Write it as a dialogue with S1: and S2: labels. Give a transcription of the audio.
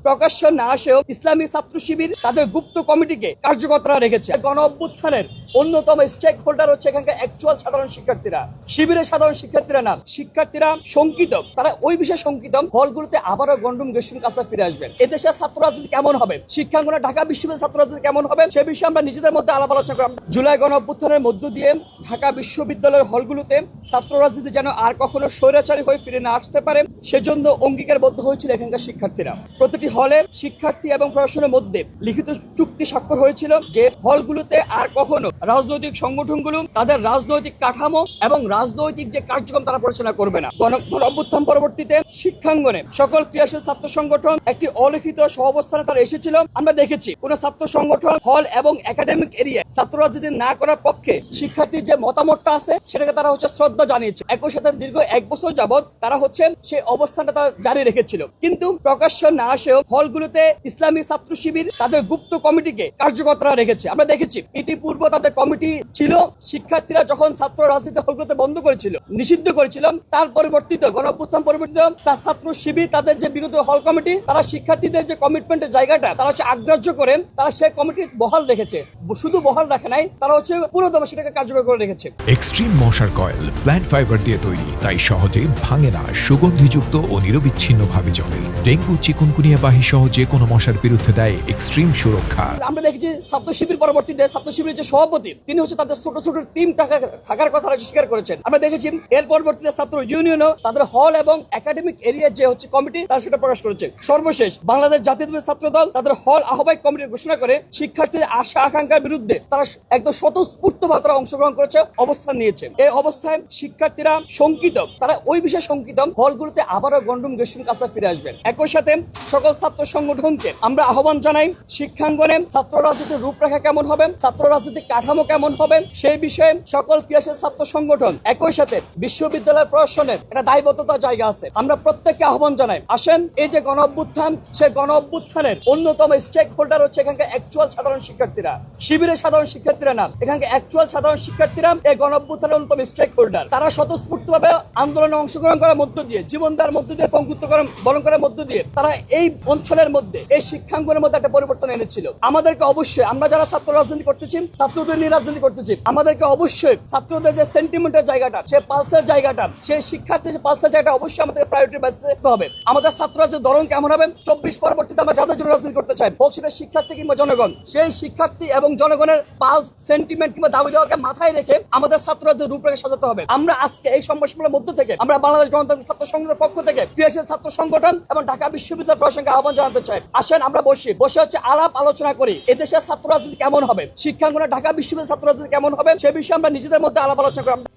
S1: প্রকাশ্য না আসেও ইসলামী ছাত্র শিবির তাদের গুপ্ত কমিটিকে কার্যকর্তা রেখেছে। গণ অভ্যুত্থানের অন্যতম স্টেক হোল্ডার হচ্ছে এখানকার অ্যাকচুয়াল সাধারণ শিক্ষার্থীরা, শিবিরের সাধারণ শিক্ষার্থীরা না। শিক্ষার্থীরা শঙ্কিত, তারা ওই বিষয়ে শঙ্কিত হলগুলোতে আবারও গন্ডুম গেস্টুম কাছে ফিরে আসবেন। এদেশের ছাত্র রাজনীতি কেমন হবে, শিক্ষাঙ্গনে ঢাকা বিশ্ববিদ্যালয়ের ছাত্র রাজনীতি কেমন হবে, সে বিষয়ে আমরা নিজেদের মধ্যে আলাপ আলোচনা করলাম। জুলাই গণ অভ্যুত্থানের মধ্য দিয়ে ঢাকা বিশ্ববিদ্যালয়ের হলগুলোতে ছাত্র রাজনীতি যেন আর কখনো স্বৈরাচারী হয়ে ফিরে না আসতে পারে, সেজন্য অঙ্গীকারবদ্ধ হয়েছিল এখানকার শিক্ষার্থীরা। প্রতিটি হলে শিক্ষার্থী এবং প্রশাসনের মধ্যে লিখিত চুক্তি স্বাক্ষর হয়েছিল যে হলগুলোতে আর কখনো রাজনৈতিক সংগঠনগুলো তাদের রাজনৈতিক কাঠামো এবং রাজনৈতিক যে কার্যক্রম তারা পরিচালনা করবে না। গণ অভ্যুত্থান পরবর্তীতে শিক্ষাঙ্গনে সকল ক্রিয়াশীল ছাত্র সংগঠন একটি অলিখিত সহাবস্থানে তারা এসেছিল। আমরা দেখেছি কোন ছাত্র সংগঠন হল এবং একাডেমিক এরিয়ায় ছাত্র রাজনীতি না করার পক্ষে শিক্ষার্থীর যে মতামতটা আছে সেটাকে তারা শ্রদ্ধা জানিয়েছে। একই সাথে দীর্ঘ 1 বছর যাবৎ তারা সেই অবস্থানটা তারা জারি রেখেছিল। কিন্তু প্রকাশ্য না আসেও হলগুলোতে ইসলামী ছাত্র শিবির তাদের গুপ্ত কমিটিকে কার্যকর্তা রেখেছে। আমরা দেখেছি ইতিপূর্বে তাদের কমিটি ছিল, শিক্ষার্থীরা যখন ছাত্র রাজনীতি হলগুলোতে বন্ধ করেছিল, নিষিদ্ধ করেছিল, তার পরিবর্তিত গণ অভ্যুত্থান পরিবর্তিত ছাত্র শিবির তাদের যে বিগত হল কমিটি, তারা শিক্ষার্থীদের যে কমিটমেন্টের জায়গাটা তারা আগ্রাহ্য করে তারা সেই কমিটি বহাল রেখেছে। শুধু বহাল রাখে নাই, তারা পুরোদমে সেটাকে কার্যকর করে রেখেছে।
S2: এক্সট্রিম মশার কয়েল প্ল্যান্ট ফাইবার দিয়ে তৈরি, তাই সহজে ভাঙে না, সুগন্ধিযুক্ত ও নিরবিচ্ছিন্নভাবে জ্বলে। ডেঙ্গু, চিকুনগুনিয়া বাহি সহ যে কোনো মশার বিরুদ্ধে দেয় এক্সট্রিম সুরক্ষা।
S1: আমরা দেখেছি ছাত্র শিবির পরবর্তীতে ছাত্র শিবিরের যে সভাপতি তিনি তাদের ছোট ছোট টিম থাকার কথা স্বীকার করেছেন। আমরা দেখেছি এর পরবর্তীতে ছাত্র ইউনিয়নও তাদের হল এবং একাডেমিক এরিয়া যে কমিটি তারা সেটা প্রকাশ করেছে। সর্বশেষ বাংলাদেশ জাতীয়তাবাদী ছাত্র দল তাদের হল আহ্বায়ক কমিটি ঘোষণা করে শিক্ষার্থীদের আশা আকাঙ্ক্ষার বিরুদ্ধে তারা একদম স্বতঃস্ফূর্তভাবে তারা অংশগ্রহণ করেছে, অবস্থান নিয়েছে। এই অবস্থায় শিক্ষার্থীরা শঙ্কিত, তারা ওই বিষয়ে শঙ্কিত হলগুলোতে আবারও গন্ডুম গেস্টুম কাছে ফিরে আসবেন। একই সাথে সকল ছাত্র সংগঠনকে আমরা আহ্বান জানাই, শিক্ষাঙ্গনে ছাত্র রাজনীতির রূপরেখা কেমন হবে, ছাত্র রাজনীতির কাঠামো কেমন হবে, সেই বিষয়ে সকল ক্রিয়াশীল ছাত্র সংগঠন একই সাথে বিশ্ববিদ্যালয় প্রশাসনের একটা দায়বদ্ধতার জায়গা আছে। আমরা প্রত্যেককে আহ্বান জানাই, আসেন এই যে গণ অভ্যুত্থান, সেই গণ অভ্যুত্থানের অন্যতম স্টেক হোল্ডার হচ্ছে এখানকার অ্যাকচুয়াল সাধারণ শিক্ষার্থীরা, শিবিরের সাধারণ শিক্ষার্থীরা না। এখানকার অ্যাকচুয়াল সাধারণ শিক্ষার্থীরা এই গণ অভ্যুত্থানের অন্যতম স্টেক হোল্ডার। তারা স্বতঃস্ফূর্তভাবে আন্দোলনে অংশগ্রহণ করার মধ্য দিয়ে, জীবন দেওয়ার মধ্য দিয়ে, পঙ্গুত্ব বরণ করার মধ্য দিয়ে তারা এই অঞ্চলের মধ্যে, এই শিক্ষাঙ্গনের মধ্যে একটা পরিবর্তন এনেছিল। আমাদেরকে অবশ্যই, আমরা যারা ছাত্র রাজনীতি করতেছি, ছাত্রদের নিয়ে রাজনীতি করতেছি, আমাদেরকে অবশ্যই ছাত্রদের যে সেন্টিমেন্টের জায়গাটা, সেই পালসের জায়গাটা, সেই শিক্ষার্থীর যে পালসের জায়গাটা অবশ্যই আমাদের প্রায়োরিটি বেসে দেখতে হবে। আমাদের ছাত্র রাজনীতির ধরন কেমন হবে, 24 পরবর্তীতে আমরা যাদের জন্য রাজনীতি করতে চাই, হোক সেটা শিক্ষার্থী কিংবা জনগণ, সেই শিক্ষার্থী এবং জনগণের পালস, সেন্টিমেন্ট কিংবা দাবি দেওয়াকে মাথায় রেখে আমাদের ছাত্র রাজনীতির রূপরেখা সাজাতে হবে। আমরা আজকে এই সংবাদসমূহের মধ্য থেকে আমরা বাংলাদেশ গণতান্ত্রিক ছাত্র সংঘের পক্ষ থেকে ক্রিয়াশীল ছাত্র সংগঠন এবং ঢাকা বিশ্ববিদ্যালয় প্রশাসনকে আহ্বান জানাতে চাই, আসেন আমরা বসে আলাপ আলোচনা করি এদেশের ছাত্র রাজনীতি কেমন হবে, শিক্ষাঙ্গনে ঢাকা বিশ্ববিদ্যালয়ের ছাত্র রাজনীতি কেমন হবে, সে বিষয়ে আমরা নিজেদের মধ্যে আলাপ আলোচনা করি।